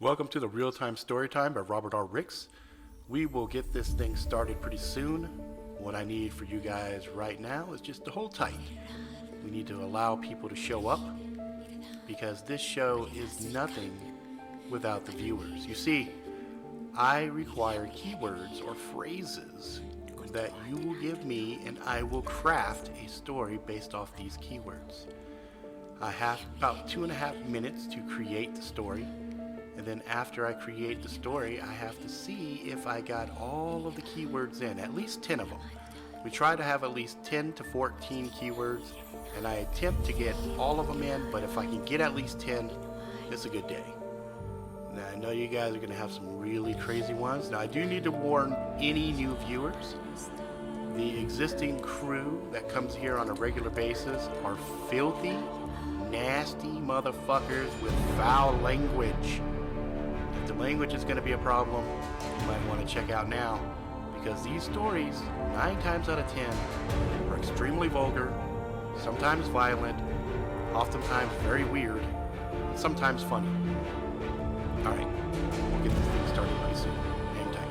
Welcome to the Real-Time Storytime by Robert R. Ricks. We will get this thing started pretty soon. What I need for you guys right now is just to hold tight. We need to allow people to show up because this show is nothing without the viewers. You see, I require keywords or phrases that you will give me, and I will craft a story based off these keywords. I have about 2.5 minutes to create the story, and then after I create the story, I have to see if I got all of the keywords in, at least 10 of them. We try to have at least 10 to 14 keywords, and I attempt to get all of them in, but if I can get at least 10, it's a good day. Now, I know you guys are going to have some really crazy ones. Now, I do need to warn any new viewers. The existing crew that comes here on a regular basis are filthy, nasty motherfuckers with foul language. If the language is going to be a problem, you might want to check out now, because these stories, 9 times out of 10, are extremely vulgar, sometimes violent, oftentimes very weird, and sometimes funny. Alright, we'll get this thing started pretty soon. Hang tight.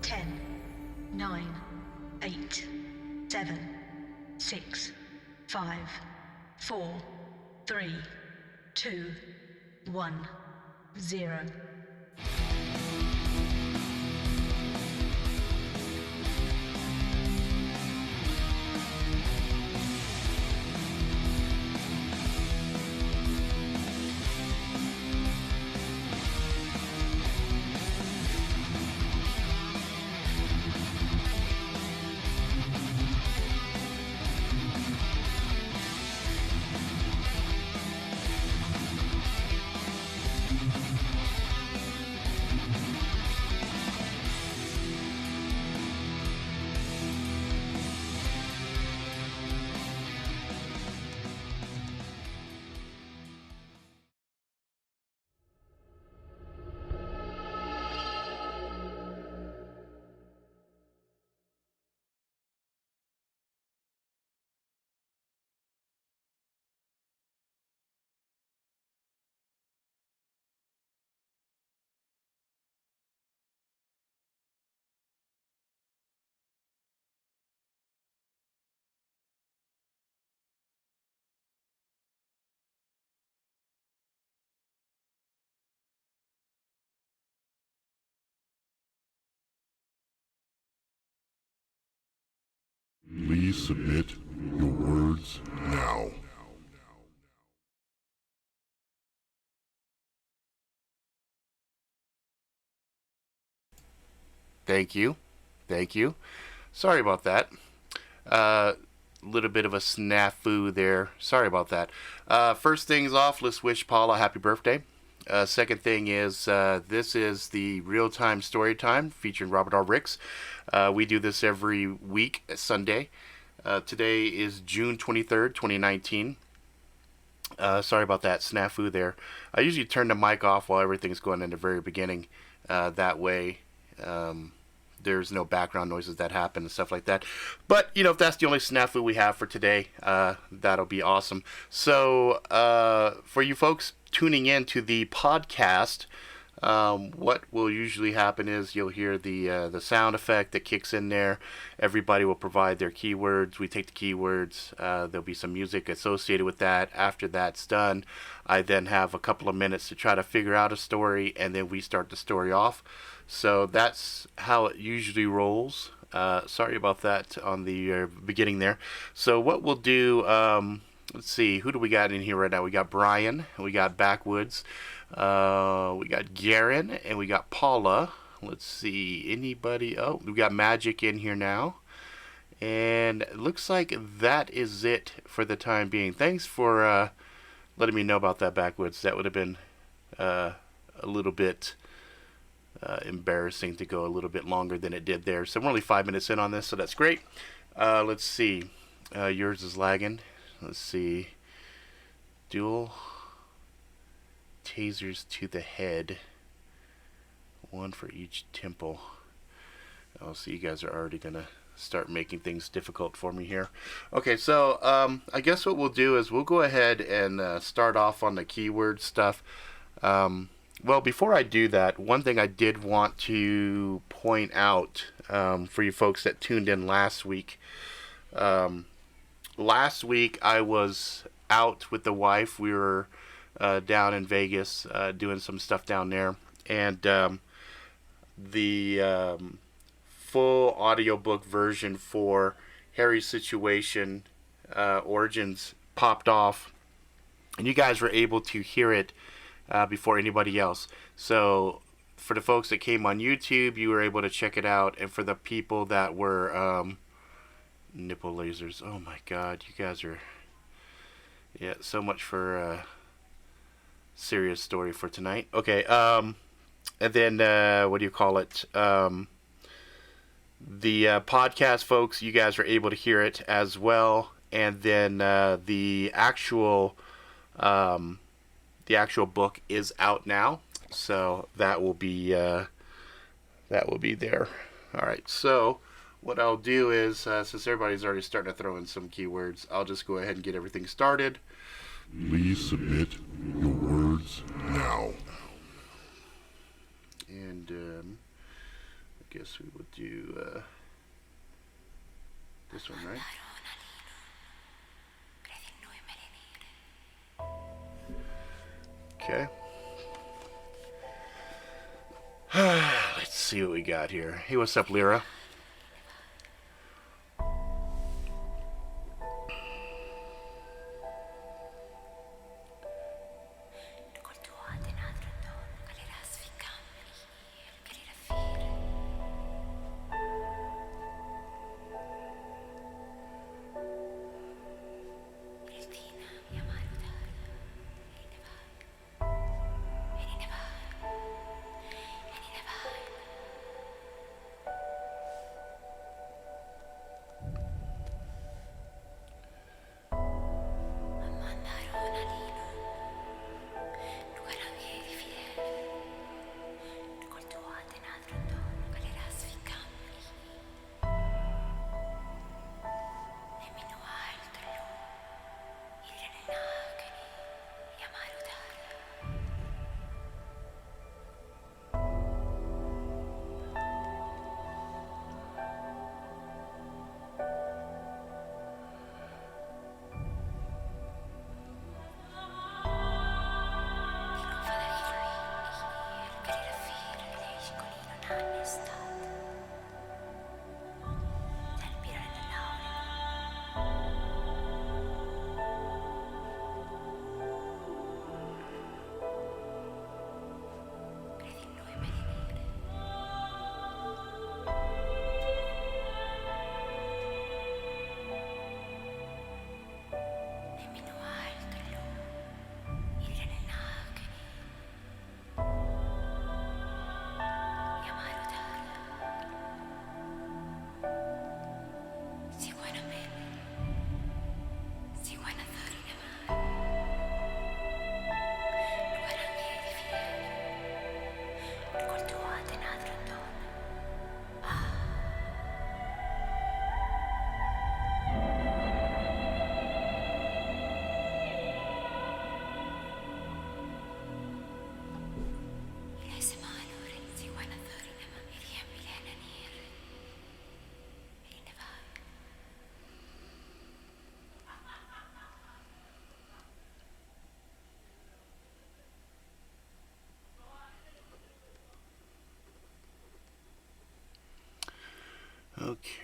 Ten, 9, 8, 7, 6, 5, 4, 3, 2, 1, 0. Please submit your words now. Thank you. Thank you. Sorry about that. Little bit of a snafu there. Sorry about that. First things off, let's wish Paula a happy birthday. Second thing is, this is the Real-Time Storytime featuring Robert R. Ricks. We do this every week, Sunday. Today is June 23rd, 2019. Sorry about that snafu there. I usually turn the mic off while everything's going in the very beginning. That way, there's no background noises that happen and stuff like that. But, if that's the only snafu we have for today, that'll be awesome. So, for you folks tuning in to the podcast, what will usually happen is you'll hear the sound effect that kicks in there. Everybody will provide their keywords. We take the keywords. There'll be some music associated with that. After that's done, I then have a couple of minutes to try to figure out a story, and then we start the story off. So that's how it usually rolls. Sorry about that on the beginning there. So what we'll do, let's see, who do we got in here right now? We got Brian, we got Backwoods, we got Garen, and we got Paula. Let's see, anybody? Oh, we got Magic in here now. And it looks like that is it for the time being. Thanks for letting me know about that, Backwoods. That would have been a little bit embarrassing to go a little bit longer than it did there. So we're only 5 minutes in on this, so that's great. Let's see. Yours is lagging. Let's see. Dual tasers to the head. One for each temple. Oh, so you guys are already going to start making things difficult for me here. Okay, so I guess what we'll do is we'll go ahead and start off on the keyword stuff. Well, before I do that, one thing I did want to point out for you folks that tuned in last week. Last week I was out with the wife. We were down in Vegas doing some stuff down there. And the full audiobook version for Harry's Situation Origins popped off. And you guys were able to hear it before anybody else. So for the folks that came on YouTube, you were able to check it out. And for the people that were nipple lasers, oh my god, you guys are, yeah, so much for serious story for tonight. Okay, and then what do you call it, the podcast folks, you guys are able to hear it as well. And then the actual book is out now, so that will be there. All right, so what I'll do is, since everybody's already starting to throw in some keywords, I'll just go ahead and get everything started. Please submit your words now. And I guess we would do this one, right? Okay. Let's see what we got here. Hey, what's up, Lyra?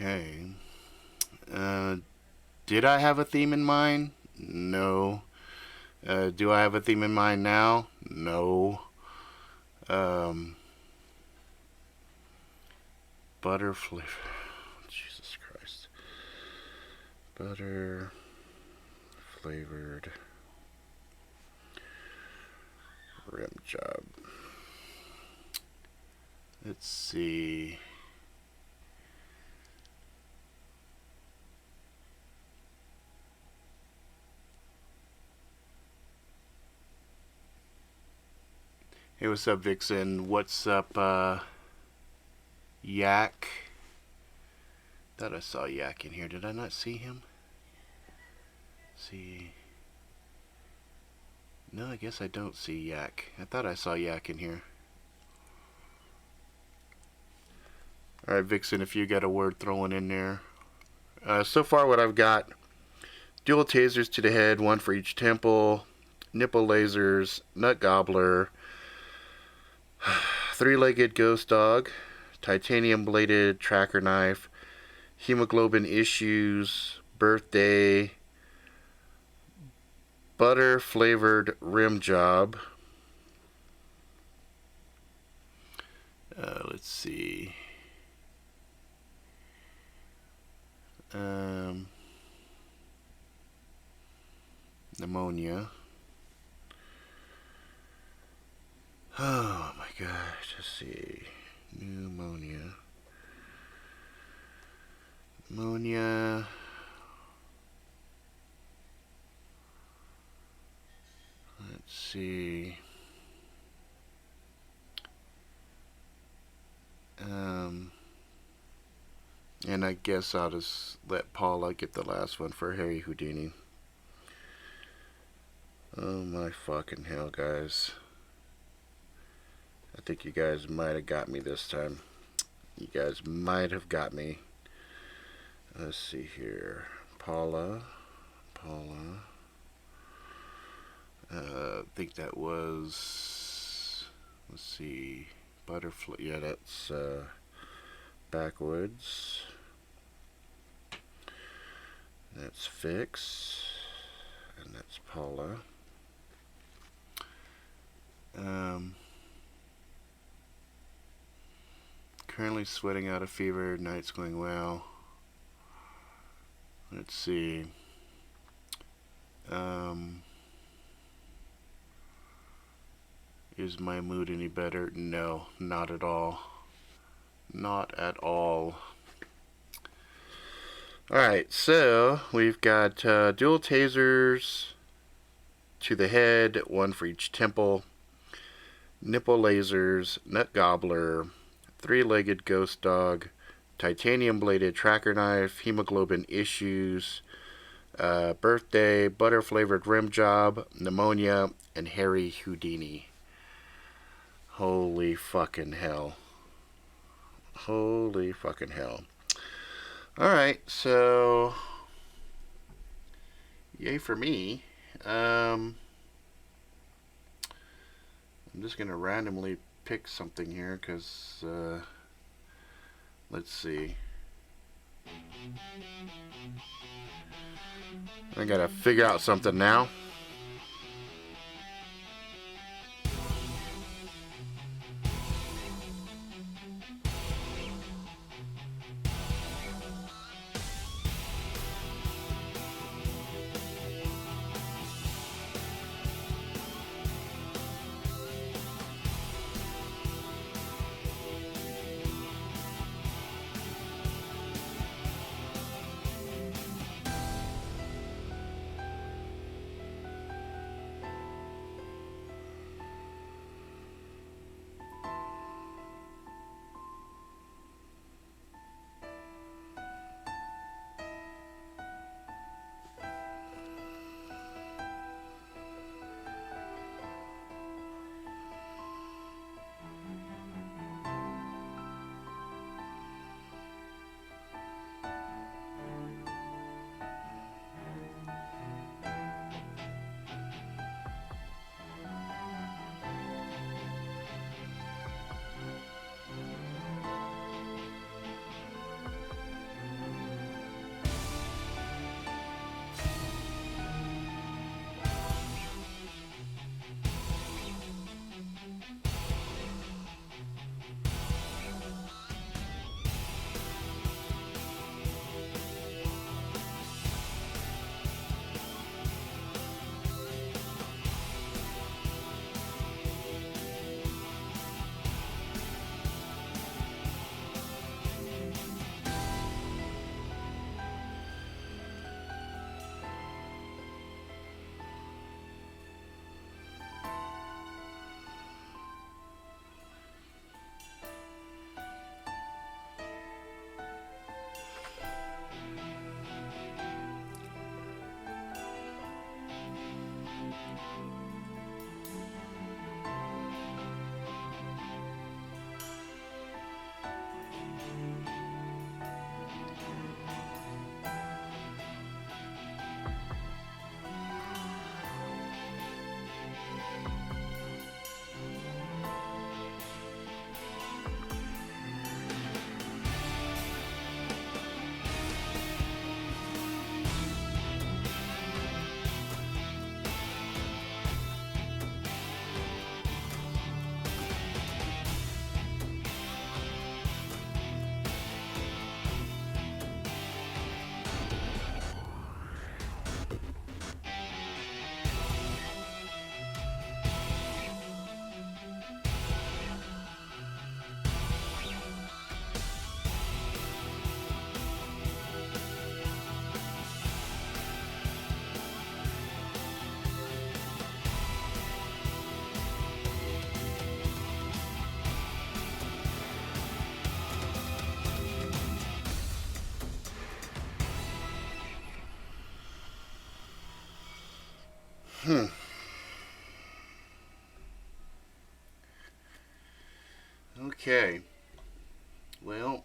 Okay. Did I have a theme in mind? No. Do I have a theme in mind now? No. Butter flavor. Jesus Christ. Butter flavored rim job. Let's see. Hey, what's up, Vixen? What's up, Yak? Thought I saw Yak in here. Did I not see him? See. No, I guess I don't see Yak. I thought I saw Yak in here. Alright, Vixen, if you got a word throwing in there. So far what I've got, dual tasers to the head, one for each temple, nipple lasers, nut gobbler, three-legged ghost dog, titanium bladed tracker knife, hemoglobin issues, birthday, butter flavored rim job. Let's see. Pneumonia. Oh my gosh, let's see. Pneumonia. Pneumonia. Let's see. And I guess I'll just let Paula get the last one for Harry Houdini. Oh my fucking hell, guys. I think you guys might have got me this time. You guys might have got me. Let's see here. Paula. I think that was... Let's see. Butterfly. Yeah, that's backwoods. That's Fix. And that's Paula. Currently sweating out a fever. Night's going well. Let's see. Is my mood any better? No, not at all. Not at all. Alright, so we've got dual tasers to the head, one for each temple, nipple lasers, nut gobbler, three-legged ghost dog, titanium bladed tracker knife, hemoglobin issues, birthday, butter flavored rim job, pneumonia, and Harry Houdini. Holy fucking hell. Holy fucking hell. Alright, so yay for me. I'm just gonna randomly pick something here because let's see. I gotta figure out something now. Okay. Well,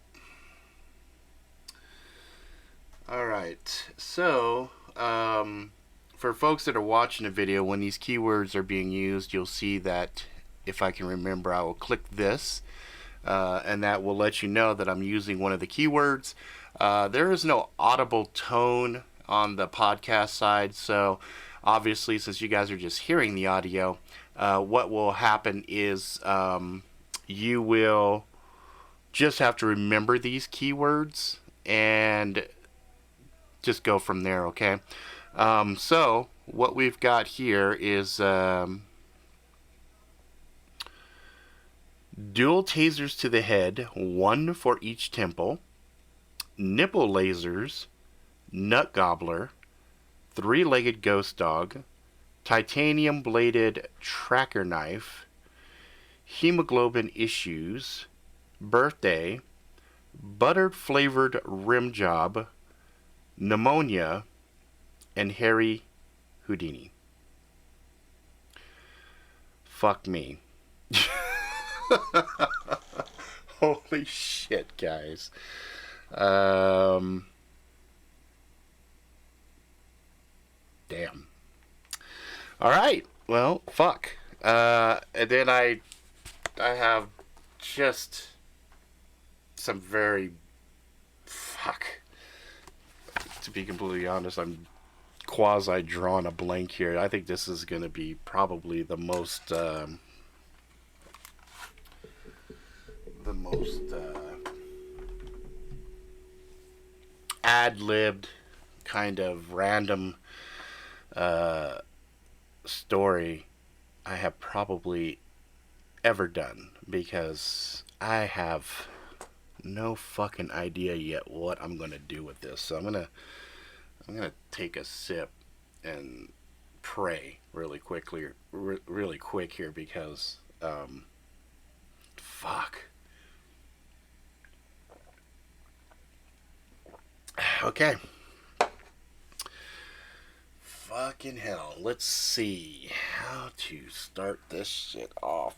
all right. So, for folks that are watching the video, when these keywords are being used, you'll see that if I can remember, I will click this, and that will let you know that I'm using one of the keywords. There is no audible tone on the podcast side, so obviously, since you guys are just hearing the audio, what will happen is you will just have to remember these keywords and just go from there, okay? So, what we've got here is dual tasers to the head, one for each temple, nipple lasers, nut gobbler, three-legged ghost dog, titanium bladed tracker knife, hemoglobin issues, birthday, buttered flavored rim job, pneumonia, and hairy Houdini. Fuck me. Holy shit, guys. Damn. Alright, well, fuck. And then I have just some very... Fuck. To be completely honest, I'm quasi-drawn a blank here. I think this is going to be probably the most... ad-libbed kind of random story I have probably ever done, because I have no fucking idea yet what I'm gonna do with this. So I'm gonna take a sip and pray really quick here, because fuck. Okay. Fucking hell. Let's see how to start this shit off.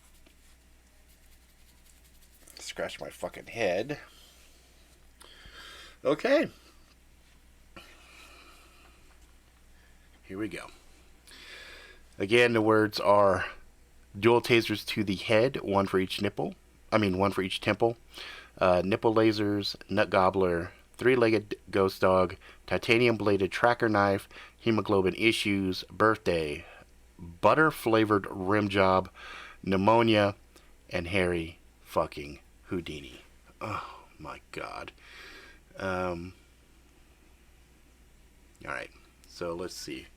Scratch my fucking head. Okay. Here we go. Again, the words are dual tasers to the head, one for each temple. Nipple lasers, nut gobbler, three-legged ghost dog, titanium bladed tracker knife, hemoglobin issues, birthday, butter flavored rim job, pneumonia, and hairy fucking Houdini. Oh my god. Alright, so let's see.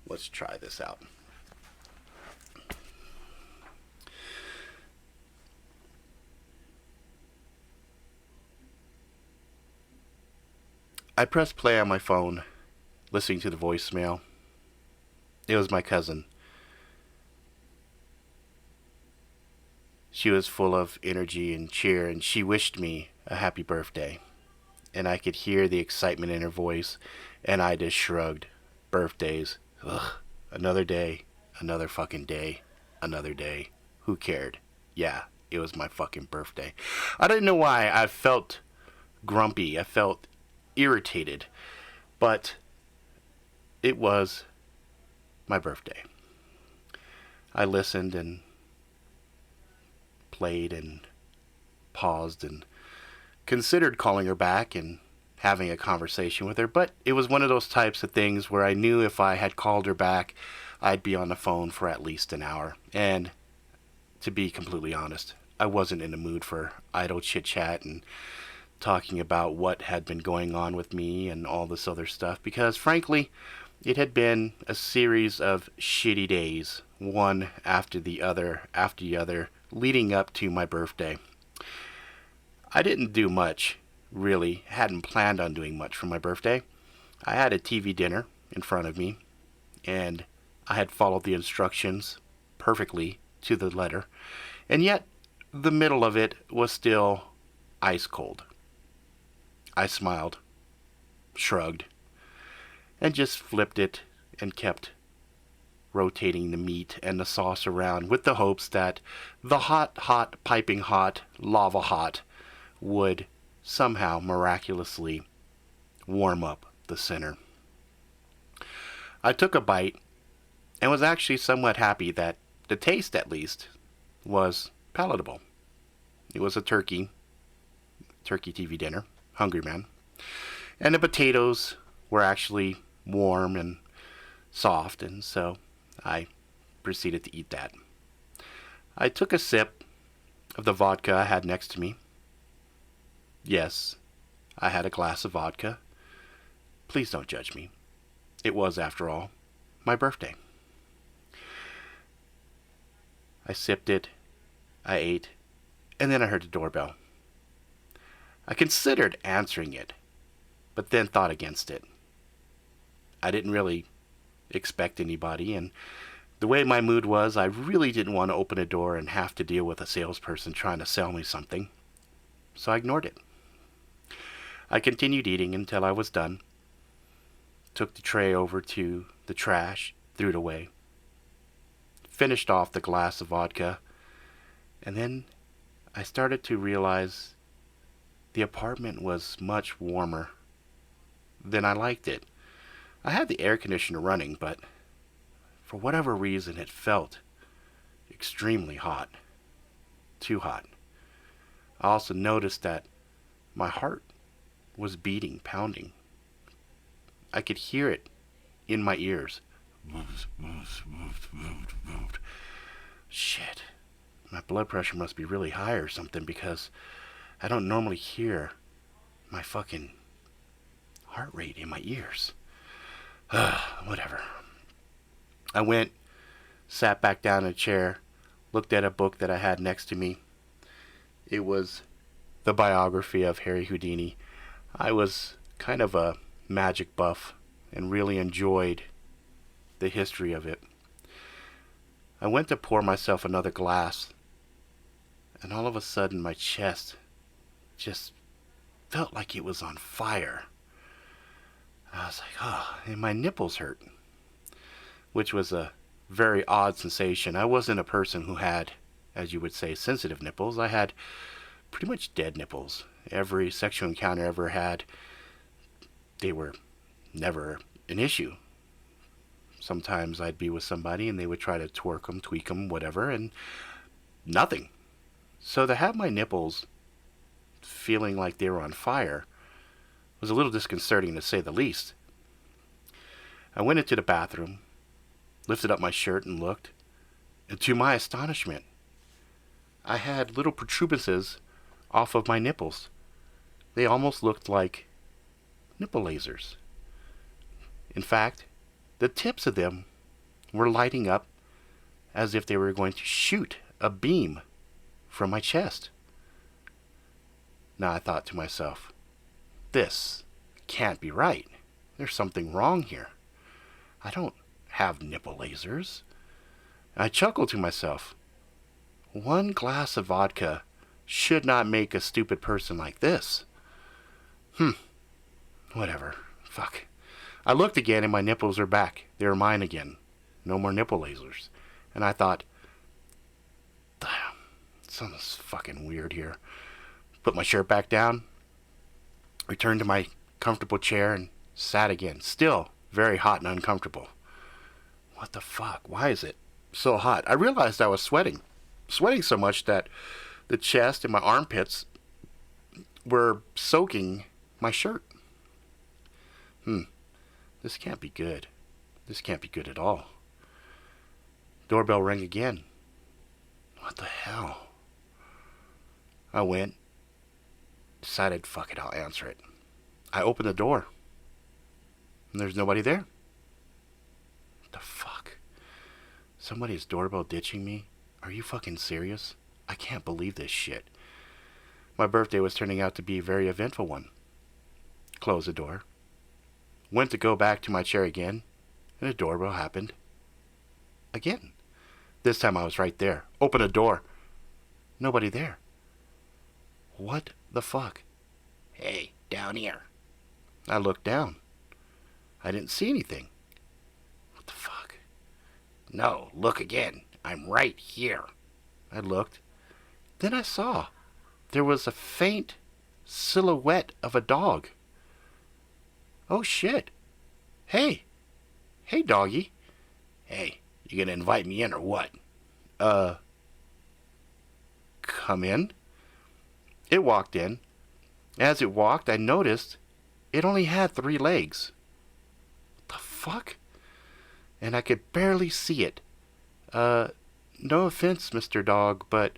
Let's try this out. I pressed play on my phone, listening to the voicemail. It was my cousin. She was full of energy and cheer, and she wished me a happy birthday. And I could hear the excitement in her voice, and I just shrugged. Birthdays. Ugh. Another day. Another fucking day. Another day. Who cared? Yeah, it was my fucking birthday. I didn't know why I felt grumpy. I felt irritated, but it was my birthday. I listened and played and paused and considered calling her back and having a conversation with her, but it was one of those types of things where I knew if I had called her back, I'd be on the phone for at least an hour. And to be completely honest, I wasn't in the mood for idle chit-chat and talking about what had been going on with me and all this other stuff, because frankly, it had been a series of shitty days, one after the other, leading up to my birthday. I didn't do much, really. Hadn't planned on doing much for my birthday. I had a TV dinner in front of me, and I had followed the instructions perfectly to the letter, and yet the middle of it was still ice cold. I smiled, shrugged, and just flipped it and kept rotating the meat and the sauce around with the hopes that the hot, piping hot, lava hot would somehow miraculously warm up the center. I took a bite and was actually somewhat happy that the taste, at least, was palatable. It was a turkey TV dinner, hungry man, and the potatoes were actually warm and soft, and so I proceeded to eat that. I took a sip of the vodka I had next to me. Yes, I had a glass of vodka. Please don't judge me. It was, after all, my birthday. I sipped it, I ate, and then I heard the doorbell. I considered answering it, but then thought against it. I didn't really expect anybody, and the way my mood was, I really didn't want to open a door and have to deal with a salesperson trying to sell me something, so I ignored it. I continued eating until I was done, took the tray over to the trash, threw it away, finished off the glass of vodka, and then I started to realize the apartment was much warmer than I liked it. I had the air conditioner running, but for whatever reason it felt extremely hot. Too hot. I also noticed that my heart was beating, pounding. I could hear it in my ears. Shit. My blood pressure must be really high or something, because I don't normally hear my fucking heart rate in my ears. Whatever. I went, sat back down in a chair, looked at a book that I had next to me. It was the biography of Harry Houdini. I was kind of a magic buff and really enjoyed the history of it. I went to pour myself another glass, and all of a sudden my chest just felt like it was on fire. I was like, oh, and my nipples hurt, which was a very odd sensation. I wasn't a person who had, as you would say, sensitive nipples. I had pretty much dead nipples. Every sexual encounter I ever had, they were never an issue. Sometimes I'd be with somebody and they would try to twerk them, tweak them, whatever, and nothing. So to have my nipples feeling like they were on fire was a little disconcerting, to say the least. I went into the bathroom, lifted up my shirt and looked, and to my astonishment, I had little protuberances off of my nipples. They almost looked like nipple lasers. In fact, the tips of them were lighting up as if they were going to shoot a beam from my chest. Now I thought to myself, this can't be right. There's something wrong here. I don't have nipple lasers. I chuckled to myself. One glass of vodka should not make a stupid person like this. Whatever. Fuck. I looked again and my nipples were back. They were mine again. No more nipple lasers. And I thought, damn, something's fucking weird here. Put my shirt back down, returned to my comfortable chair and sat again. Still very hot and uncomfortable. What the fuck? Why is it so hot? I realized I was sweating. Sweating so much that the chest and my armpits were soaking my shirt. This can't be good. This can't be good at all. Doorbell rang again. What the hell? I went, decided, fuck it, I'll answer it. I opened the door, and there's nobody there. What the fuck? Somebody's doorbell ditching me? Are you fucking serious? I can't believe this shit. My birthday was turning out to be a very eventful one. Closed the door. Went to go back to my chair again, and the doorbell happened again. This time I was right there. Open the door. Nobody there. What the fuck? Hey, down here. I looked down. I didn't see anything. What the fuck? No, look again. I'm right here. I looked. Then I saw there was a faint silhouette of a dog. Oh shit. Hey. Hey, doggy. Hey, you gonna invite me in or what? Come in? It walked in. As it walked, I noticed it only had 3 legs. The fuck? And I could barely see it. No offense, Mr. Dog, but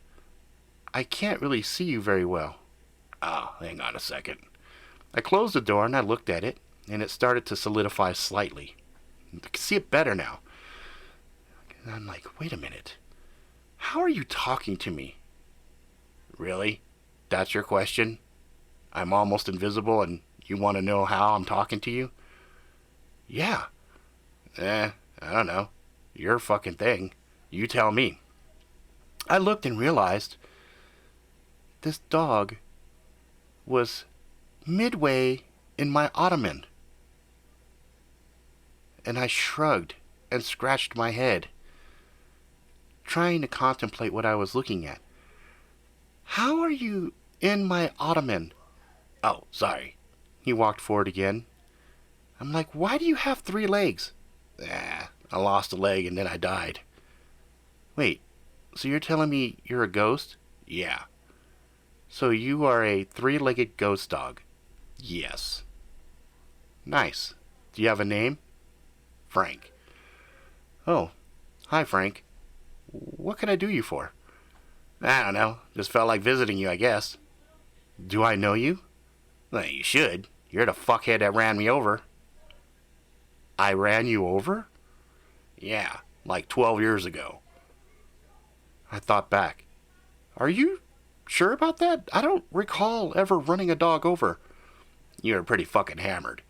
I can't really see you very well. Oh, hang on a second. I closed the door and I looked at it, and it started to solidify slightly. I can see it better now. And I'm like, wait a minute. How are you talking to me? Really? That's your question? I'm almost invisible and you want to know how I'm talking to you? Yeah. I don't know. Your fucking thing. You tell me. I looked and realized this dog was midway in my ottoman. And I shrugged and scratched my head, trying to contemplate what I was looking at. How are you in my ottoman? Oh, sorry. He walked forward again. I'm like, why do you have 3 legs? I lost a leg and then I died. Wait, so you're telling me you're a ghost? Yeah. So you are a 3-legged ghost dog? Yes. Nice. Do you have a name? Frank. Oh, hi Frank. What can I do you for? I don't know. Just felt like visiting you, I guess. Do I know you? Well, you should. You're the fuckhead that ran me over. I ran you over? Yeah, like 12 years ago. I thought back. Are you sure about that? I don't recall ever running a dog over. You were pretty fucking hammered.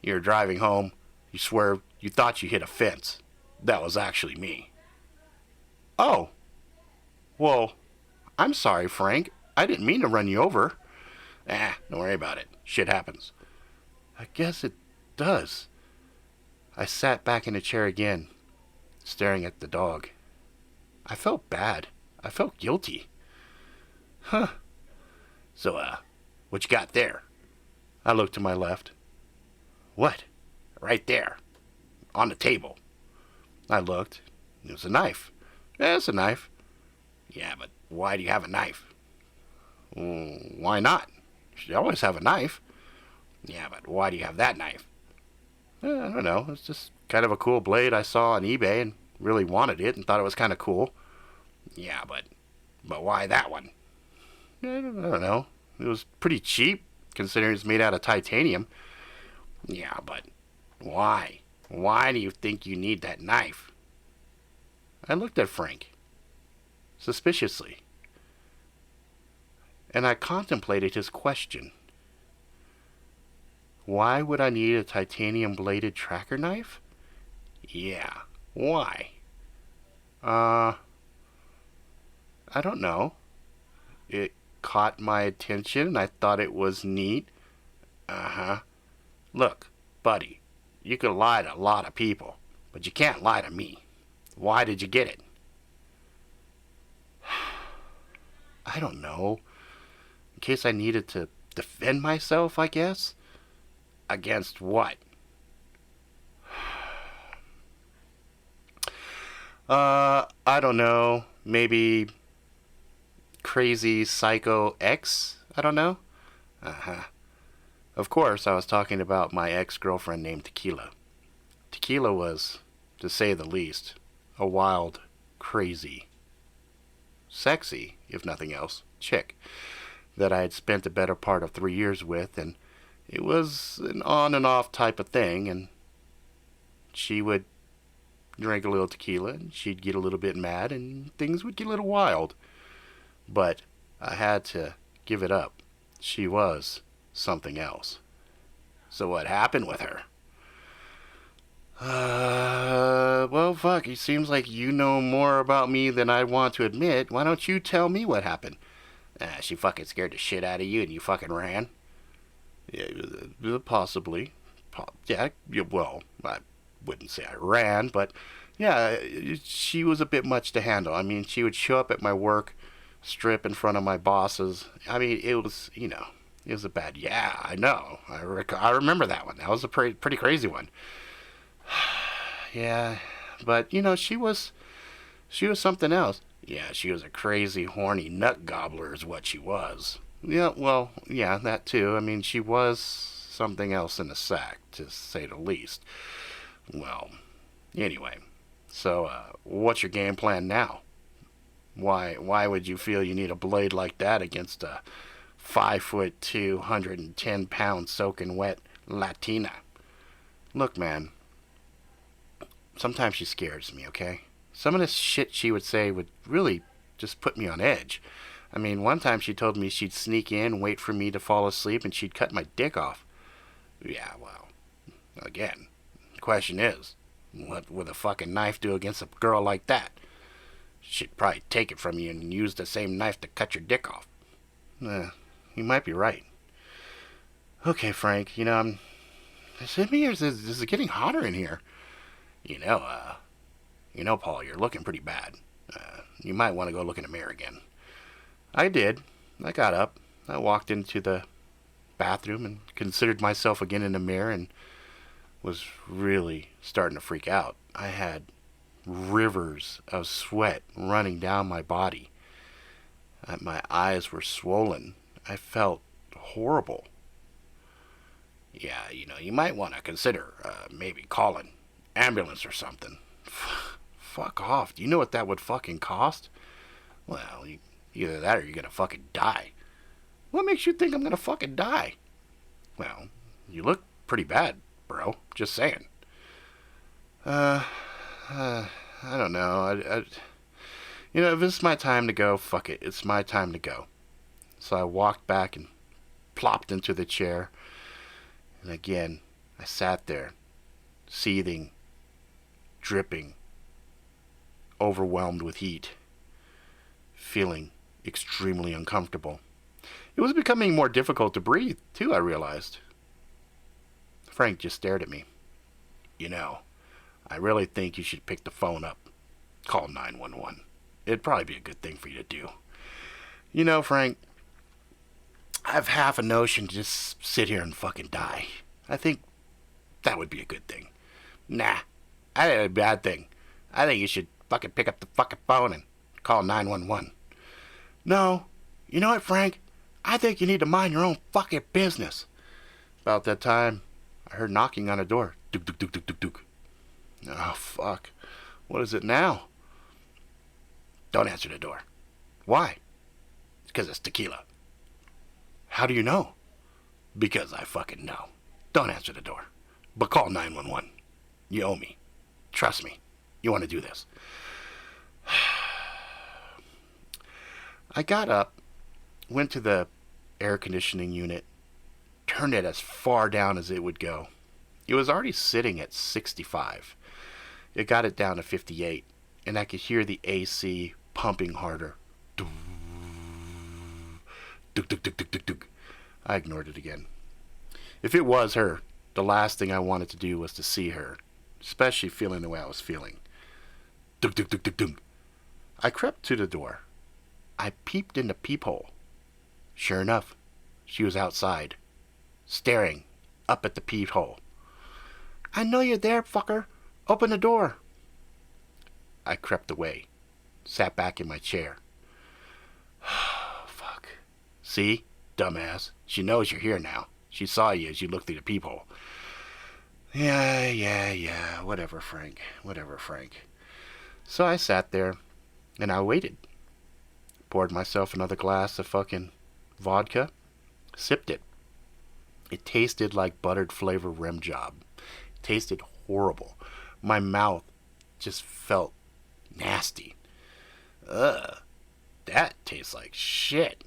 You were driving home. You swear you thought you hit a fence. That was actually me. Oh. Well, I'm sorry, Frank. I didn't mean to run you over. Don't worry about it. Shit happens. I guess it does. I sat back in the chair again, staring at the dog. I felt bad. I felt guilty. Huh. So, what you got there? I looked to my left. What? Right there. On the table. I looked. It was a knife. Yeah, it's a knife. Yeah, but why do you have a knife? Why not? You should always have a knife. Yeah, but why do you have that knife? I don't know. It's just kind of a cool blade I saw on eBay and really wanted it and thought it was kind of cool. Yeah, but why that one? I don't know. It was pretty cheap, considering it's made out of titanium. Yeah, but why? Why do you think you need that knife? I looked at Frank, suspiciously, and I contemplated his question. Why would I need a titanium-bladed tracker knife? Yeah, why? I don't know. It caught my attention and I thought it was neat. Uh-huh. Look, buddy, you can lie to a lot of people, but you can't lie to me. Why did you get it? I don't know. In case I needed to defend myself, I guess. Against what? I don't know. Maybe crazy psycho ex? I don't know. Uh-huh. Of course, I was talking about my ex-girlfriend named Tequila. Tequila was, to say the least, a wild, crazy, sexy, if nothing else, chick that I had spent the better part of 3 years with, and it was an on and off type of thing, and she would drink a little tequila, and she'd get a little bit mad, and things would get a little wild. But I had to give it up. She was something else. So what happened with her? Well, fuck, it seems like you know more about me than I want to admit. Why don't you tell me what happened? She fucking scared the shit out of you and you fucking ran? Yeah, possibly. Yeah, well, I wouldn't say I ran, but Yeah, she was a bit much to handle. I mean, she would show up at my work, strip in front of my bosses. I mean, it was, it was a bad. Yeah, I know. I remember that one. That was a pretty crazy one. Yeah, but she was something else. Yeah, she was a crazy, horny nut gobbler, is what she was. Yeah, well, yeah, that too. I mean, she was something else in the sack, to say the least. Well, anyway, so what's your game plan now? Why would you feel you need a blade like that against a 5'2", 110-pound soaking wet Latina? Look, man, sometimes she scares me, okay? Some of this shit she would say would really just put me on edge. I mean, one time she told me she'd sneak in, wait for me to fall asleep, and she'd cut my dick off. Yeah, well, again, the question is, what would a fucking knife do against a girl like that? She'd probably take it from you and use the same knife to cut your dick off. You might be right. Okay, Frank, is it getting hotter in here? Paul, you're looking pretty bad. You might want to go look in the mirror again. I did. I got up. I walked into the bathroom and considered myself again in the mirror and was really starting to freak out. I had rivers of sweat running down my body. My eyes were swollen. I felt horrible. Yeah, you might want to consider maybe calling ambulance or something. Fuck off. Do you know what that would fucking cost? Well, either that or you're gonna fucking die. What makes you think I'm gonna fucking die? Well, you look pretty bad, bro. Just saying. I don't know. If it's my time to go, fuck it. It's my time to go. So I walked back and plopped into the chair. And again, I sat there, seething, dripping, overwhelmed with heat, feeling extremely uncomfortable. It was becoming more difficult to breathe, too, I realized. Frank just stared at me. I really think you should pick the phone up. Call 911. It'd probably be a good thing for you to do. Frank, I've half a notion to just sit here and fucking die. I think that would be a good thing. Nah, I think it'd be a bad thing. I think you should fucking pick up the fucking phone and call 911. No, you know what, Frank? I think you need to mind your own fucking business. About that time, I heard knocking on a door. Duk, duk, duk, duk, duk, duk. Oh, fuck. What is it now? Don't answer the door. Why? Because it's tequila. How do you know? Because I fucking know. Don't answer the door. But call 911. You owe me. Trust me. You want to do this. I got up, went to the air conditioning unit, turned it as far down as it would go. It was already sitting at 65. It got it down to 58, and I could hear the AC pumping harder. Duk, duk, duk, duk, duk, duk. I ignored it again. If it was her, the last thing I wanted to do was to see her, especially feeling the way I was feeling. Duk, duk, duk, duk, duk. I crept to the door. I peeped in the peephole. Sure enough, she was outside, staring up at the peephole. I know you're there, fucker. Open the door. I crept away, sat back in my chair. Fuck. See? Dumbass. She knows you're here now. She saw you as you looked through the peephole. Yeah. Whatever, Frank. So I sat there, and I waited. Poured myself another glass of fucking vodka. Sipped it. It tasted like buttered flavor rim job. It tasted horrible. My mouth just felt nasty. Ugh. That tastes like shit.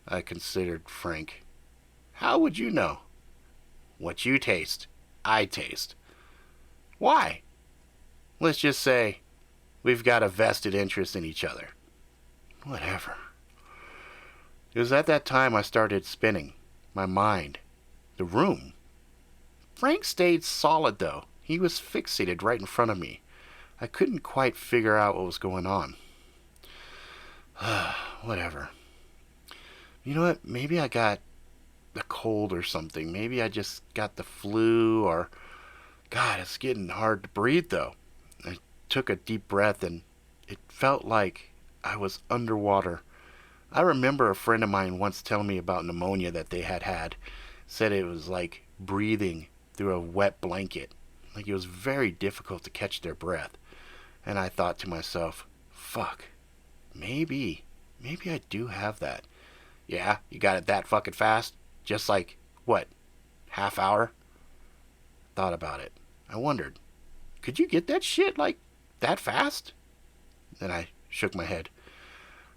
I considered Frank. How would you know? What you taste, I taste. Why? Let's just say we've got a vested interest in each other. Whatever. It was at that time I started spinning. My mind. The room. Frank stayed solid, though. He was fixated right in front of me. I couldn't quite figure out what was going on. Whatever. You know what? Maybe I got a cold or something. Maybe I just got the flu or... God, it's getting hard to breathe though. I took a deep breath and it felt like I was underwater. I remember a friend of mine once telling me about pneumonia that they had. Said it was like breathing through a wet blanket. Like it was very difficult to catch their breath. And I thought to myself, fuck, maybe I do have that. Yeah, you got it that fucking fast? Just like, what, half hour? Thought about it. I wondered, could you get that shit like that fast? Then I shook my head.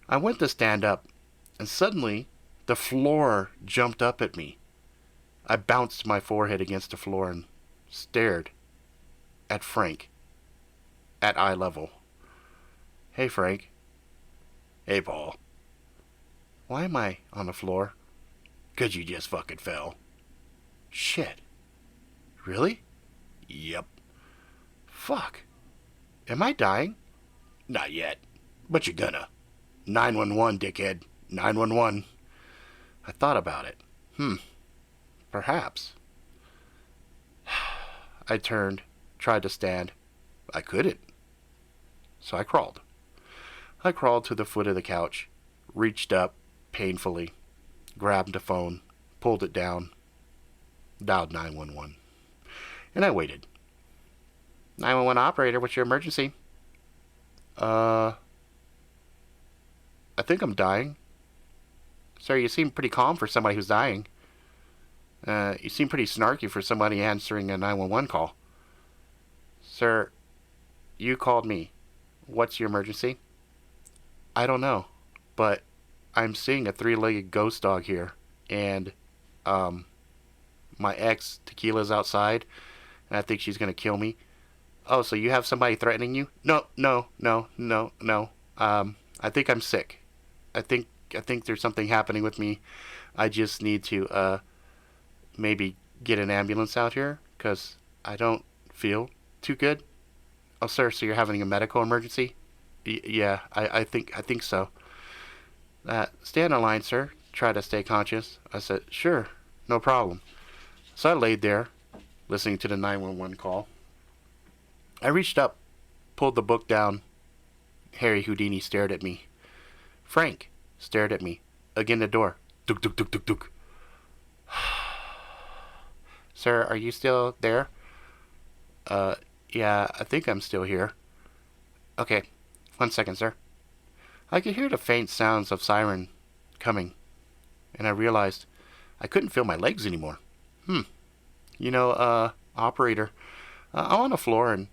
I went to stand up, and suddenly the floor jumped up at me. I bounced my forehead against the floor and stared at Frank at eye level. Hey, Frank. Hey, Paul. Why am I on the floor? 'Cause you just fucking fell. Shit. Really? Yep. Fuck. Am I dying? Not yet. But you're gonna. 911, dickhead. 911. I thought about it. Perhaps. I turned, tried to stand. I couldn't. So I crawled. I crawled to the foot of the couch, reached up painfully, grabbed the phone, pulled it down, dialed 911. And I waited. 911 operator, what's your emergency? I think I'm dying. Sir, you seem pretty calm for somebody who's dying. You seem pretty snarky for somebody answering a 911 call. Sir, you called me. What's your emergency? I don't know, but I'm seeing a three-legged ghost dog here, and my ex, Tequila's outside, and I think she's going to kill me. Oh, so you have somebody threatening you? No. I think I'm sick. I think there's something happening with me. I just need to maybe get an ambulance out here because I don't feel too good. Oh, sir, so you're having a medical emergency? Yeah, I think so. Stay on the line, sir. Try to stay conscious. I said, sure, no problem. So I laid there, listening to the 911 call. I reached up, pulled the book down. Harry Houdini stared at me. Frank stared at me. Again the door. Duk, duk, duk, duk, duk. Sir, are you still there? Yeah, I think I'm still here. Okay, 1 second, sir. I could hear the faint sounds of siren coming, and I realized I couldn't feel my legs anymore. Operator, I'm on the floor and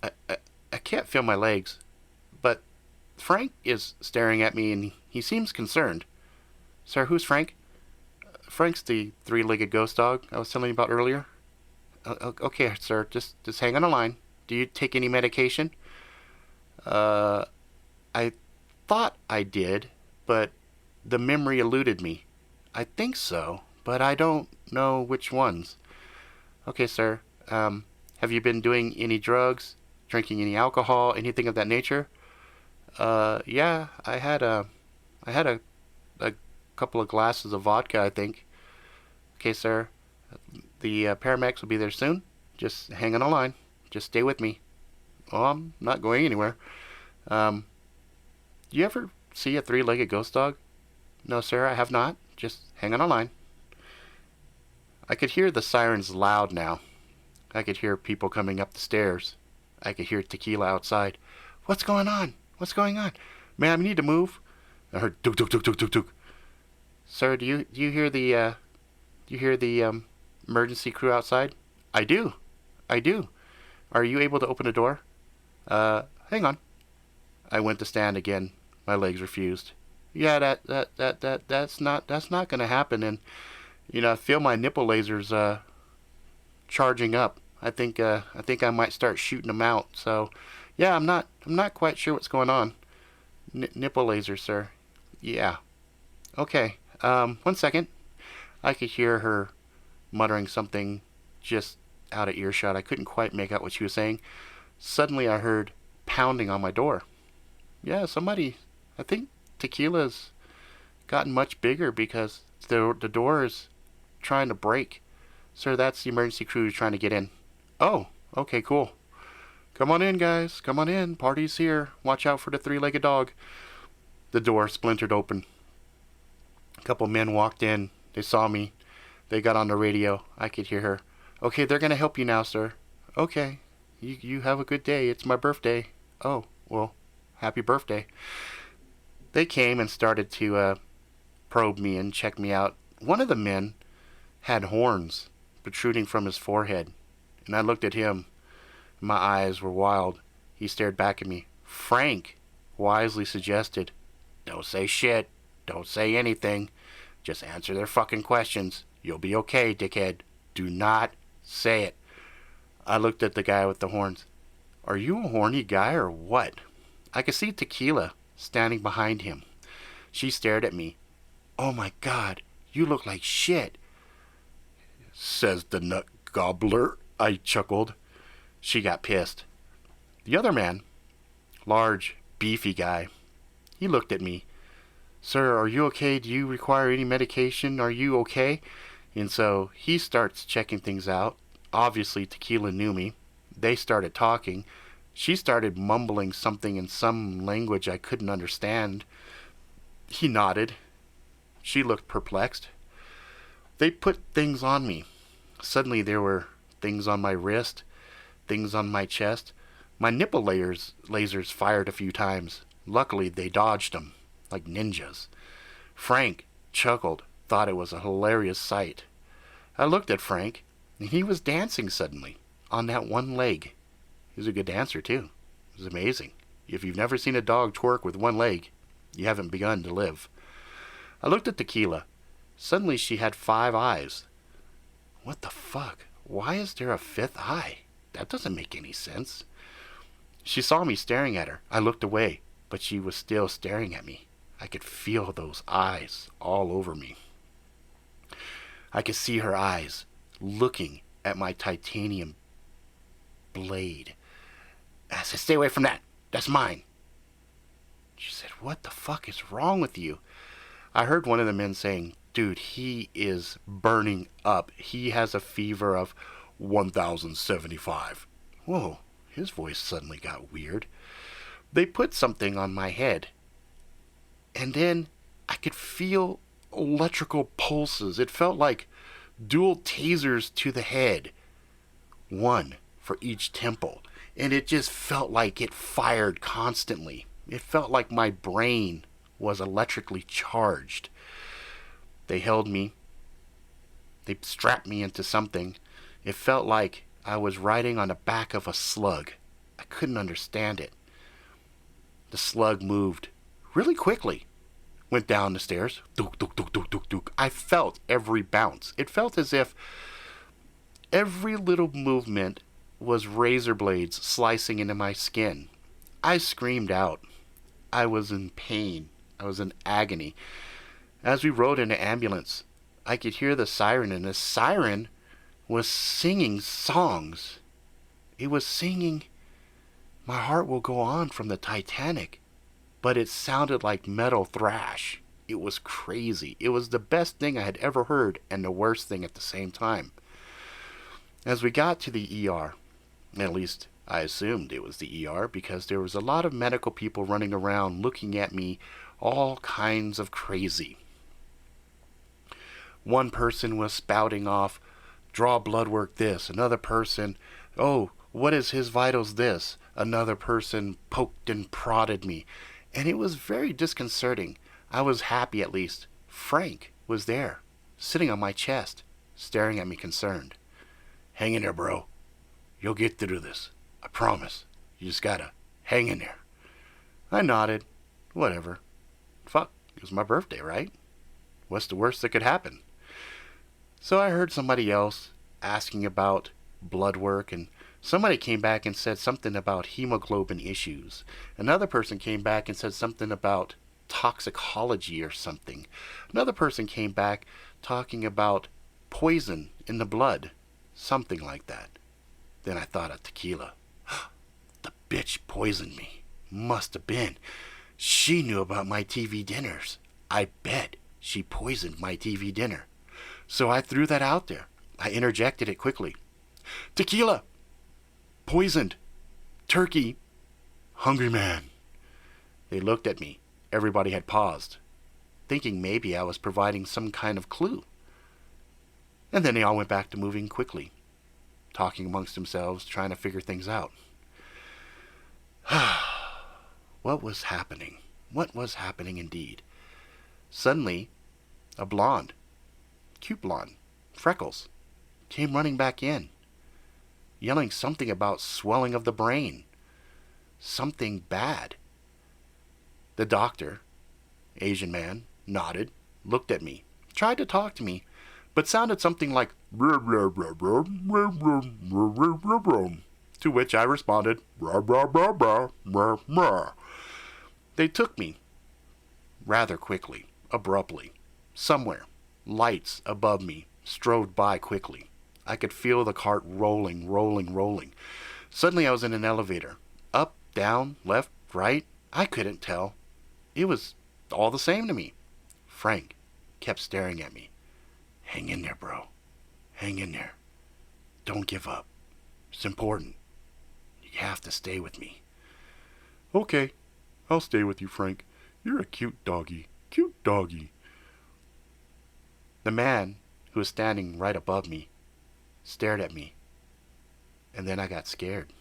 I can't feel my legs, but Frank is staring at me and he seems concerned. Sir, who's Frank? Frank's the three-legged ghost dog I was telling you about earlier. Okay, sir, just hang on the line. Do you take any medication? I thought I did, but the memory eluded me. I think so, but I don't know which ones. Okay, sir. Have you been doing any drugs, drinking any alcohol, anything of that nature? Yeah, I had a couple of glasses of vodka, I think. Okay, sir. The paramedics will be there soon. Just hang on the line. Just stay with me. Oh, I'm not going anywhere. You ever see a three-legged ghost dog? No, sir, I have not. Just hang on the line. I could hear the sirens loud now. I could hear people coming up the stairs. I could hear Tequila outside. What's going on? What's going on? Ma'am, you need to move. I heard duk duk duk duk duk duk. Sir, do you hear the emergency crew outside? I do. Are you able to open the door? Hang on. I went to stand again. My legs refused. Yeah, that's not gonna happen. And I feel my nipple lasers charging up. I think I might start shooting them out. So, yeah, I'm not quite sure what's going on. Nipple lasers, sir. Yeah. Okay. 1 second. I could hear her muttering something just out of earshot. I couldn't quite make out what she was saying. Suddenly I heard pounding on my door. Yeah, somebody, I think Tequila's gotten much bigger because the door is trying to break. Sir, that's the emergency crew trying to get in. Oh, okay, cool. Come on in, guys. Come on in. Party's here. Watch out for the three-legged dog. The door splintered open. A couple men walked in. They saw me. They got on the radio. I could hear her. Okay, they're going to help you now, sir. Okay. You have a good day. It's my birthday. Oh, well, happy birthday. They came and started to probe me and check me out. One of the men had horns protruding from his forehead, and I looked at him. My eyes were wild. He stared back at me. Frank wisely suggested, "Don't say shit. Don't say anything. Just answer their fucking questions. You'll be okay, dickhead. Do not say it." I looked at the guy with the horns. Are you a horny guy or what? I could see Tequila standing behind him. She stared at me. Oh my God, you look like shit, says the nut gobbler. I chuckled. She got pissed. The other man, large, beefy guy, he looked at me. Sir, are you okay? Do you require any medication? Are you okay? And so he starts checking things out. Obviously, Tequila knew me. They started talking. She started mumbling something in some language I couldn't understand. He nodded. She looked perplexed. They put things on me. Suddenly there were things on my wrist, things on my chest. My nipple lasers fired a few times. Luckily, they dodged them, like ninjas. Frank chuckled, thought it was a hilarious sight. I looked at Frank, and he was dancing suddenly, on that one leg. He was a good dancer, too. It was amazing. If you've never seen a dog twerk with one leg, you haven't begun to live. I looked at Tequila. Suddenly she had 5 eyes. What the fuck? Why is there a 5th eye? That doesn't make any sense. She saw me staring at her. I looked away, but she was still staring at me. I could feel those eyes all over me. I could see her eyes looking at my titanium blade. I said, stay away from that. That's mine. She said, what the fuck is wrong with you? I heard one of the men saying, dude, he is burning up. He has a fever of 1075. Whoa, his voice suddenly got weird. They put something on my head. And then I could feel electrical pulses. It felt like dual tasers to the head. One for each temple. And it just felt like it fired constantly. It felt like my brain was electrically charged. They held me. They strapped me into something. It felt like I was riding on the back of a slug. I couldn't understand it. The slug moved really quickly. Went down the stairs. Dook, dook, dook, dook, dook, dook. I felt every bounce. It felt as if every little movement was razor blades slicing into my skin. I screamed out. I was in pain. I was in agony. As we rode in the ambulance, I could hear the siren, and the siren was singing songs. It was singing, "My Heart Will Go On" from the Titanic, but it sounded like metal thrash. It was crazy. It was the best thing I had ever heard and the worst thing at the same time. As we got to the ER, at least I assumed it was the ER because there was a lot of medical people running around looking at me all kinds of crazy. One person was spouting off, draw blood work this. Another person, oh, what is his vitals this? Another person poked and prodded me. And it was very disconcerting. I was happy at least. Frank was there, sitting on my chest, staring at me concerned. Hang in there, bro. You'll get through this. I promise. You just gotta hang in there. I nodded. Whatever. Fuck, it was my birthday, right? What's the worst that could happen? So I heard somebody else asking about blood work, and somebody came back and said something about hemoglobin issues. Another person came back and said something about toxicology or something. Another person came back talking about poison in the blood. Something like that. Then I thought of Tequila. The bitch. bitch poisoned me. Must have been. She knew about my TV dinners. I bet she poisoned my TV dinner. So I threw that out there. I interjected it quickly. Tequila! Poisoned! Turkey! Hungry man! They looked at me. Everybody had paused, thinking maybe I was providing some kind of clue. And then they all went back to moving quickly, talking amongst themselves, trying to figure things out. What was happening? What was happening indeed? Suddenly, a blonde, cute blonde, freckles, came running back in, yelling something about swelling of the brain. Something bad. The doctor, Asian man, nodded, looked at me, tried to talk to me, but sounded something like to which I responded, They took me rather quickly, abruptly, somewhere. Lights above me strode by quickly. I could feel the cart rolling, rolling, rolling. Suddenly I was in an elevator. Up, down, left, right. I couldn't tell. It was all the same to me. Frank kept staring at me. Hang in there, bro. Hang in there. Don't give up. It's important. You have to stay with me. Okay, I'll stay with you, Frank. You're a cute doggy. Cute doggy. The man who was standing right above me stared at me. And then I got scared.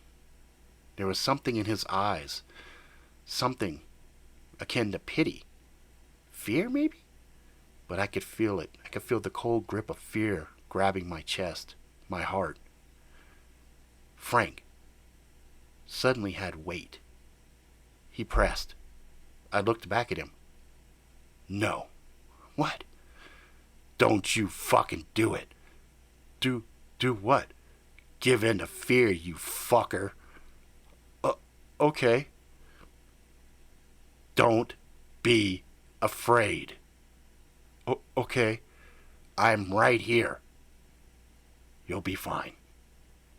There was something in his eyes. Something akin to pity. Fear, maybe? But I could feel it. I could feel the cold grip of fear grabbing my chest, my heart. Frank suddenly had weight. He pressed. I looked back at him. No. What? Don't you fucking do it. Do what? Give in to fear, you fucker. Okay. Don't be afraid. Okay. I'm right here. You'll be fine.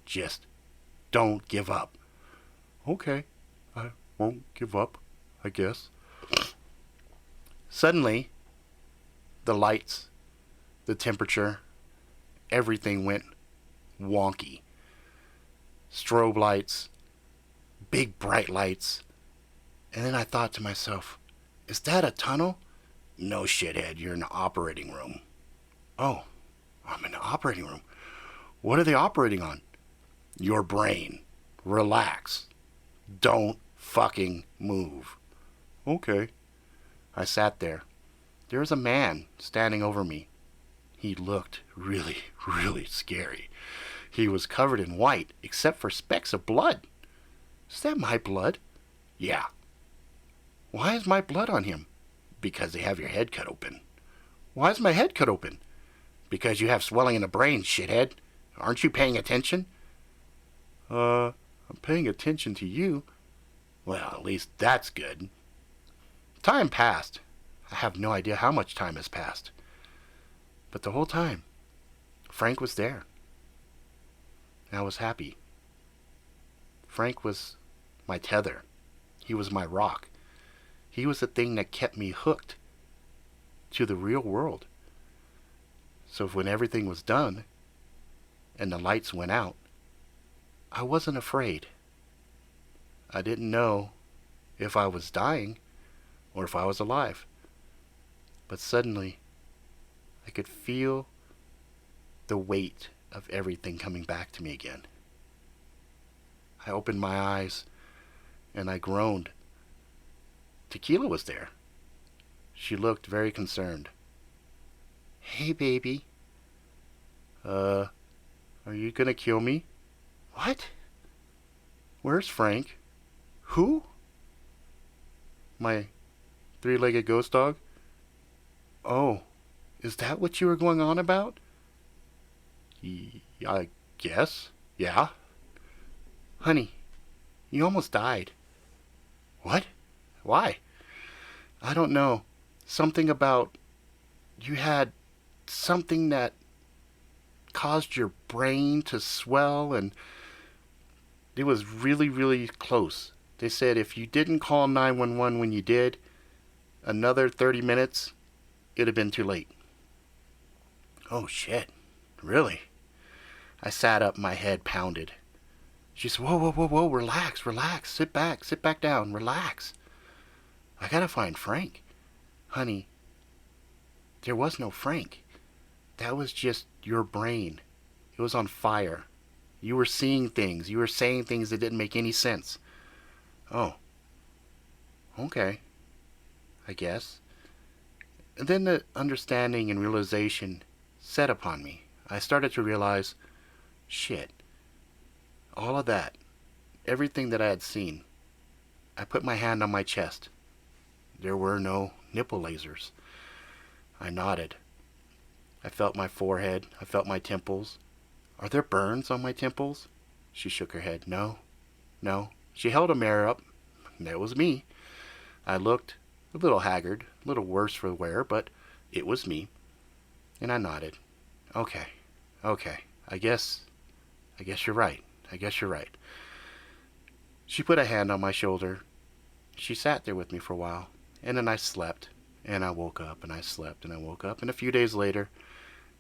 Just don't give up. Okay. I won't give up, I guess. Suddenly, the lights, the temperature, everything went wonky. Strobe lights, big bright lights. And then I thought to myself, is that a tunnel? No, shithead, you're in the operating room. Oh, I'm in the operating room. What are they operating on? Your brain. Relax. Don't fucking move. Okay. I sat there. There was a man standing over me. He looked really, really scary. He was covered in white, except for specks of blood. Is that my blood? Yeah. Why is my blood on him? Because they have your head cut open. Why is my head cut open? Because you have swelling in the brain, shithead. Aren't you paying attention? I'm paying attention to you. Well, at least that's good. Time passed. I have no idea how much time has passed. But the whole time, Frank was there. And I was happy. Frank was my tether. He was my rock. He was the thing that kept me hooked to the real world. So when everything was done and the lights went out, I wasn't afraid. I didn't know if I was dying or if I was alive. But suddenly, I could feel the weight of everything coming back to me again. I opened my eyes and I groaned. Tequila was there. She looked very concerned. Hey, baby. Are you gonna kill me? What? Where's Frank? Who? My three-legged ghost dog? Oh, is that what you were going on about? I guess. Yeah. Honey, you almost died. What? Why? I don't know. Something about you had something that caused your brain to swell, and it was really, really close. They said if you didn't call 911 when you did, another 30 minutes, it'd have been too late. Oh shit, really? I sat up, my head pounded. She said, whoa, whoa, whoa, whoa, relax, relax, sit back down, relax. I gotta find Frank. Honey, there was no Frank. That was just your brain. It was on fire. You were seeing things. You were saying things that didn't make any sense. Oh. Okay. I guess. And then the understanding and realization set upon me. I started to realize, shit. All of that. Everything that I had seen. I put my hand on my chest. There were no nipple lasers. I nodded. I felt my forehead. I felt my temples. Are there burns on my temples? She shook her head. No. No. She held a mirror up. That was me. I looked a little haggard, a little worse for wear, but it was me. And I nodded. Okay. Okay. I guess you're right. I guess you're right. She put a hand on my shoulder. She sat there with me for a while. And then I slept. And I woke up. And I slept. And I woke up. And a few days later,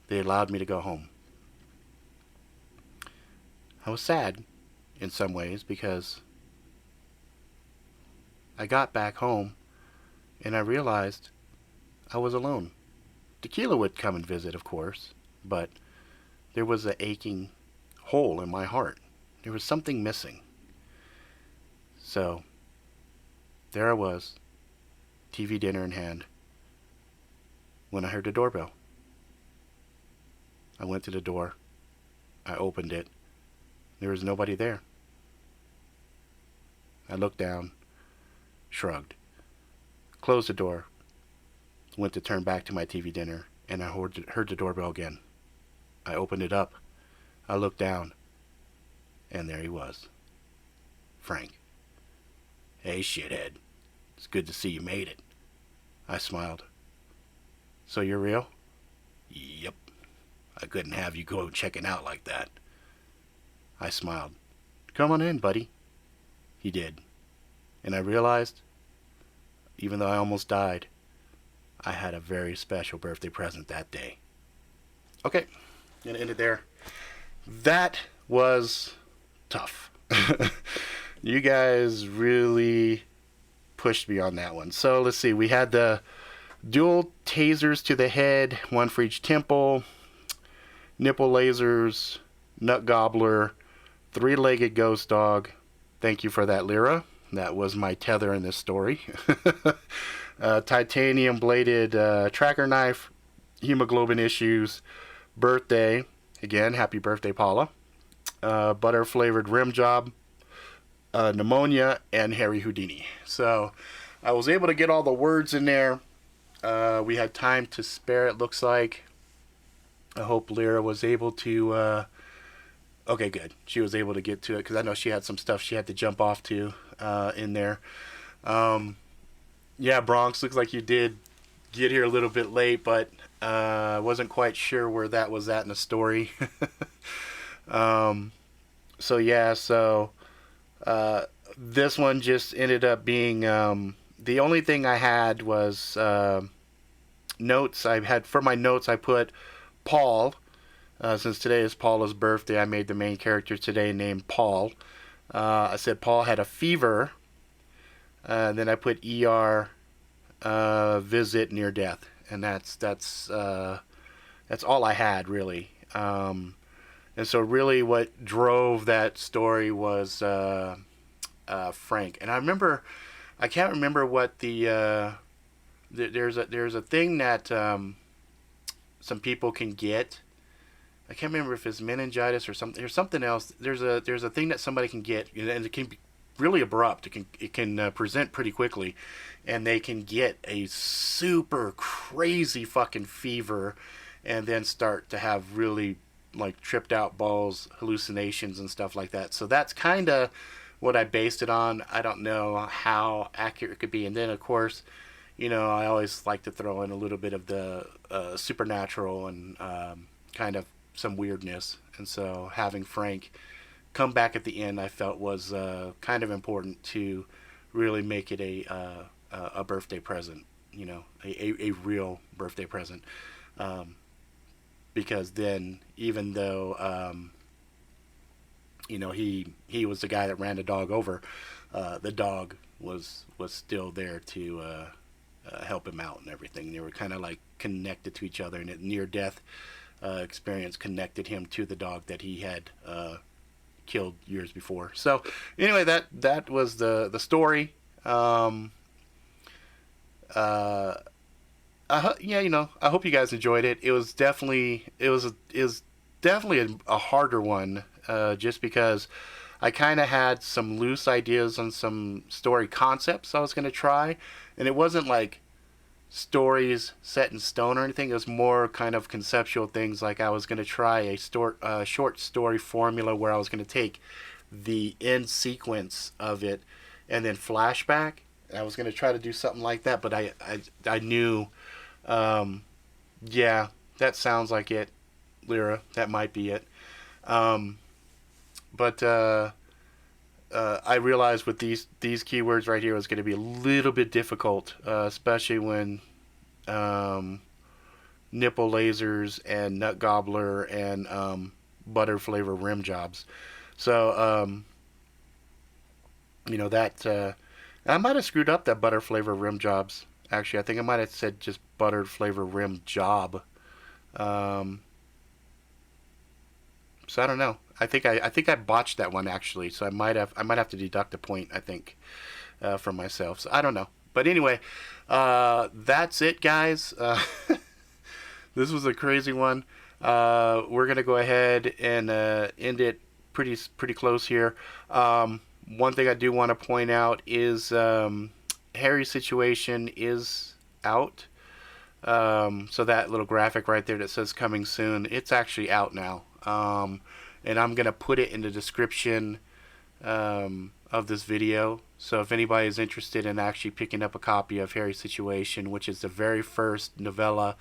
they allowed me to go home. I was sad in some ways because I got back home and I realized I was alone. Tequila would come and visit, of course, but there was an aching hole in my heart. There was something missing. So there I was, TV dinner in hand, when I heard the doorbell. I went to the door. I opened it. There was nobody there. I looked down, shrugged, closed the door, went to turn back to my TV dinner, and I heard the doorbell again. I opened it up. I looked down, and there he was. Frank. Hey, shithead. It's good to see you made it. I smiled. So you're real? Yep. I couldn't have you go checking out like that. I smiled. Come on in, buddy. He did. And I realized, even though I almost died, I had a very special birthday present that day. Okay, I'm going to end it there. That was tough. You guys really pushed me on that one. So let's see. We had the dual tasers to the head, one for each temple, nipple lasers, nut gobbler, three-legged ghost dog. Thank you for that, Lyra. That was my tether in this story. Titanium bladed tracker knife, hemoglobin issues, birthday. Again, happy birthday, Paula. Butter flavored rim job, pneumonia, and Harry Houdini. So I was able to get all the words in there. We had time to spare, it looks like. I hope Lyra was able to... Okay, good. She was able to get to it because I know she had some stuff she had to jump off to in there. Yeah, Bronx, looks like you did get here a little bit late, but I wasn't quite sure where that was at in the story. So this one just ended up being the only thing I had was notes. I had for my notes I put Paul. Since today is Paula's birthday, I made the main character today named Paul. I said Paul had a fever. Then I put ER visit near death, and that's all I had really. And so really, what drove that story was Frank. And I can't remember what there's a thing that some people can get. I can't remember if it's meningitis or something. There's something else. There's a thing that somebody can get, and it can be really abrupt. It can present pretty quickly, and they can get a super crazy fucking fever, and then start to have really like tripped out balls, hallucinations, and stuff like that. So that's kind of what I based it on. I don't know how accurate it could be. And then of course, I always like to throw in a little bit of the supernatural and kind of some weirdness. And so having Frank comeback at the end I felt was kind of important to really make it a birthday present, a real birthday present. Because then, even though he was the guy that ran the dog over, the dog was still there to help him out and everything. They were kind of like connected to each other, and a near death experience connected him to the dog that he had killed years before. So anyway, that was the story. I hope you guys enjoyed it. It was definitely a harder one, just because I kind of had some loose ideas on some story concepts I was going to try, and it wasn't like stories set in stone or anything. It was more kind of conceptual things, like I was going to try a short story formula where I was going to take the end sequence of it and then flashback. I was going to try to do something like that, but I knew, yeah, that sounds like it, Lyra. That might be it. But I realized with these keywords right here, it was going to be a little bit difficult, especially when nipple lasers and nut gobbler and butter flavor rim jobs. So that I might have screwed up that butter flavor rim jobs. Actually, I think I might have said just butter flavor rim job. So I don't know. I think I botched that one actually. So I might have to deduct a point, I think, from myself. So I don't know. But anyway, that's it, guys. This was a crazy one. We're gonna go ahead and end it pretty close here. One thing I do want to point out is Harry's situation is out. So that little graphic right there that says coming soon, it's actually out now. And I'm going to put it in the description of this video. So if anybody is interested in actually picking up a copy of Harry's Situation, which is the very first novella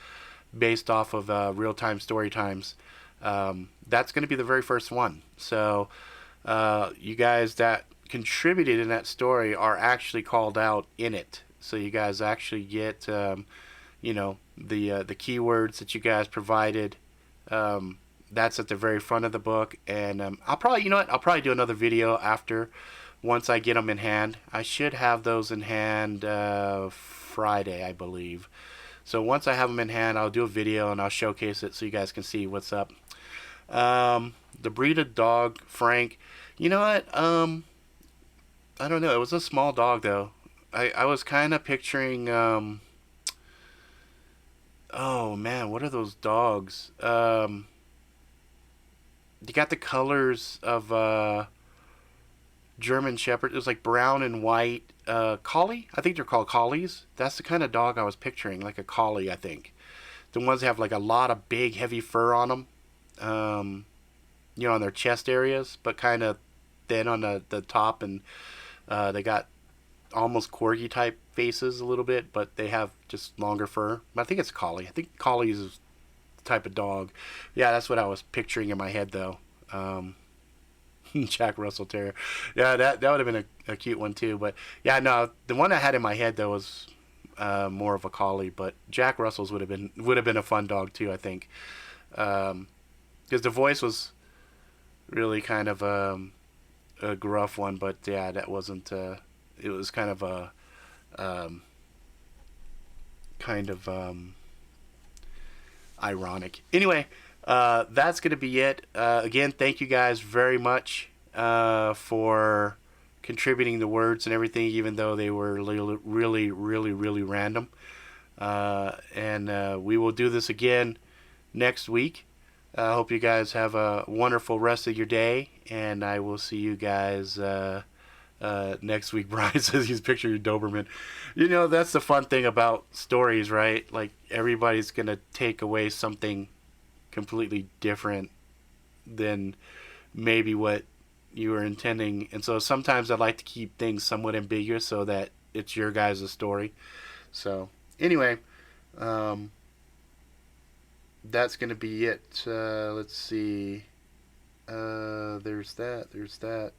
based off of Real-Time Storytimes, that's going to be the very first one. So you guys that contributed in that story are actually called out in it. So you guys actually get, the keywords that you guys provided. That's at the very front of the book, and I'll probably do another video after, once I get them in hand. I should have those in hand Friday, I believe. So once I have them in hand, I'll do a video and I'll showcase it so you guys can see what's up. The breed of dog, Frank. You know what? I don't know. It was a small dog though. I was kind of picturing. Oh man, what are those dogs? You got the colors of German Shepherd. It was like brown and white. Collie? I think they're called collies. That's the kind of dog I was picturing, like a collie, I think. The ones that have like a lot of big, heavy fur on them. On their chest areas, but kind of thin on the top, and they got almost corgi type faces a little bit, but they have just longer fur. I think it's collie. I think collies is the type of dog. Yeah, that's what I was picturing in my head though. Jack Russell Terrier. Yeah, that would have been a cute one too. But yeah, no, the one I had in my head though was more of a collie. But Jack Russell's would have been a fun dog too, I think, because the voice was really kind of a gruff one. But yeah, that wasn't. It was kind of a ironic. Anyway, that's going to be it. Again, thank you guys very much for contributing the words and everything, even though they were really random. And we will do this again next week. I hope you guys have a wonderful rest of your day, and I will see you guys next week. Brian says he's picturing Doberman. That's the fun thing about stories, right? Like, everybody's going to take away something completely different than maybe what you were intending. And so sometimes I like to keep things somewhat ambiguous so that it's your guys' story. So anyway, that's going to be it. Let's see. There's that.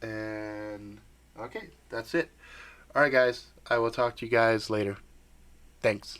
And okay, that's it. All right, guys. I will talk to you guys later. Thanks.